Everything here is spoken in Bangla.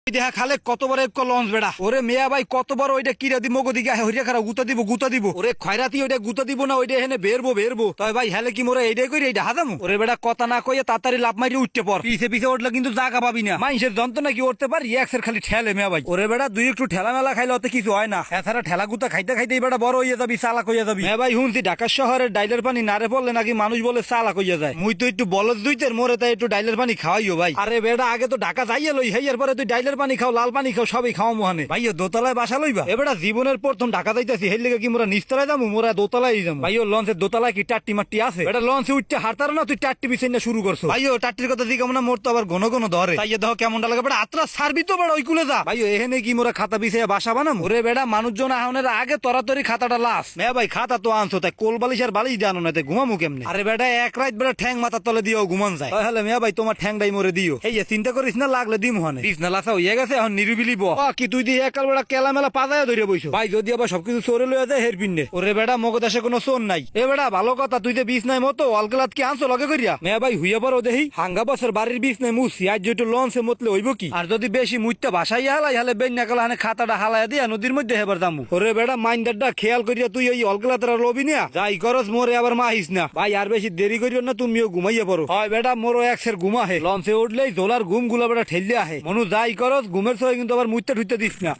দেখা খালে কত বড় এক লঞ্চ বেড়া ওরে মেয়া ভাই কত বড় ওইটা কিরা দিব মগো দিকে হইয়া খারাপ গুতা দিব ওরে খয়রাতি ওইটা গুতা দিব না ওইটা এখানে বেরবো তবে ভাই হেলে কি মোরা এইটাই করি এইটা হাজামু ওরে বেড়া কথা না কইয়া তাড়াতাড়ি লাভ মারি উঠতে পর পিছে উঠলে কিন্তু জায়গা পাবি না মানুষের যন্ত্রণা কি উঠতে পারি একসের খালি ঠেলে মেয়া ভাই ওরে বেড়া দুই একটু ঠেলা মেলা খাইলে অত কিছু হয় না এছাড়া ঠেলা গুতা খাইতে খাইতে বেড়া বড় হইয়া যাবি চালাক হইয়া যাবি মেয়া ভাই শুনছি ঢাকা শহরের ডাইলের পানি নারে পড়লে নাকি মানুষ বলে চালাক হইয়া যায় মুই তো একটু বলদ দুইতের মোরে তাই একটু ডাইলের পানি খাওয়াইও ভাই আরে বেড়া আগে তো ঢাকা যাইয়া লই হেয়ার পরে তুই ডাইলের পানি খাও লাল পানি খাও সবই খাও মোহানে ভাই দোতলায় বাসা লইবা এবারে জীবনের প্রথম ঢাকা যাইতেছি হের লেগে কি মোরা নিচতলায় যাবো মোরা দোতলায় যাবো ভাই লঞ্চের দোতলায় কি টাট্টি মাট্টি আছে এটা লঞ্চে উঠতে হারতার না তুই টাট্টি বিছাই শুরু করছো ভাই টাট্টির কথা দিকে না মোর তো আবার ঘন ঘন ধরে তাই দেখো কেমন লাগে বেটা আত্রা সারবি তো বেড়া ওই কুলে যা ভাই এখানে কি মোরা খাতা বিছাইয়া বাসা বানাম ওরে বেড়া মানুষজন আহনের আগে তরাতরি খাতাটা লাস মে ভাই খাতা তো আনছো তাই কোল বালিশ আর বালিশ জানো না তাই ঘুমামু কেমনে আরে বেটা এক রাত বেড়া ঠ্যাং মাথার তলে দিও ঘুমান যায় তাহলে মে ভাই তোমার ঠ্যাংটাই মরে দিও এই চিন্তা করিস না লাগলে দিম হানে বিছনা লাসা হইয়া গেছে এখন নিরিবিলি ব কি তুই দিয়ে একাল বেড়া কেলা মেলা পাজায় ধরে বইছো ভাই যদি আবার সবকিছু চোরে লইয়া যায় হের পিন্নে ওরে বেড়া মগো দেশে কোনো চোর নাই এ বেড়া ভালো কথা তুই যে বিছ নাই মতো অলগলাত কি আনছো লগে করিয়া মে ভাই হুইয়া পড়ো দেহি হাঙ্গা বছর বাড়ির বিছ নাই মুছি আজ যেটু লঞ্চে মতলে হইব কি আর যদি বেশি মুইতে ভাসাই হালাই হালে বেন না কালে খাতাটা হালাই দিয়া নদীর মধ্যে হেবার যামু ওরে বেড়া মাইন্ডারটা খেয়াল করিয়া তুই ওই অলগলাতের লবি না যাই করস মোরে আবার মাহিস না ভাই আর বেশি দেরি করিও না তুমিও ঘুমাইয়া পড়ো হয় বেটা মোরও একসের ঘুমা হে লঞ্চে উঠলেই জোলার ঘুম গুলা বেটা ঠেললে আহে মনু যাই করস ঘুমের সময় কিন্তু আবার মুইতে ঠুইতে দিস না।